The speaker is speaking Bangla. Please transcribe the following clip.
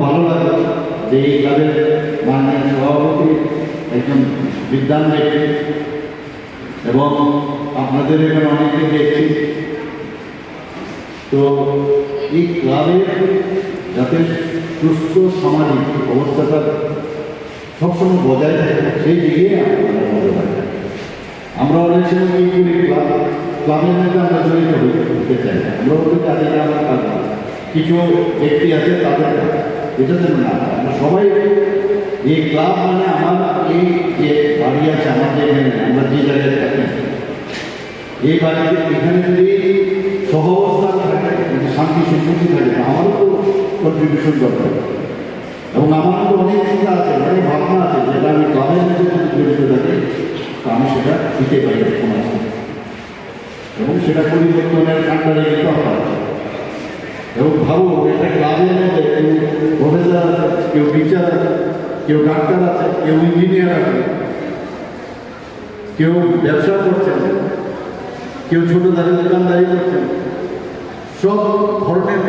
ভালো লাগে যে এই ক্লাবের মাননীয় সভাপতি একজন বিদ্বান ব্যক্তি এবং আপনাদের এখানে অনেকে দেখছি। তো এই ক্লাবের যাতে সুস্থ সামাজিক অবস্থাটা সবসময় বজায় থাকে সেই দিকে আমরা অনেক সময় এই করি ক্লাবের মধ্যে আমরা জড়িত হতে চাই। আমরা বলতে তাদের আমার কাজ কিছু ব্যক্তি আছে তাদের এটা যেন না, আমরা সবাই এই ক্লাব মানে আমার এই যে বাড়ি আছে আমার যে আমরা যে জায়গায় থাকি এই বাড়িতে এখানে যদি সহাবস্থান থাকে, যদি শান্তি সম্পত্তি থাকে আমারও তো কন্ট্রিবিউশন দরকার এবং আমারও তো অনেক চিন্তা আছে, অনেক ভাবনা আছে যেটা আমি ক্লাবের মধ্যে যদি জড়িত থাকি তো আমি সেটা দিতে পারি সমাজকে এবং সেটা পরিবর্তনের কাণ্ডারে যেতে হবে। এবং ভাবো একটা ক্লাবের মধ্যে কেউ প্রফেসর আছে, কেউ টিচার আছে, কেউ ডাক্তার আছে, কেউ ইঞ্জিনিয়ার আছে, কেউ ব্যবসা করছেন, কেউ ছোট দাঁড়িয়ে দোকানদারি করছেন, সব ধরনের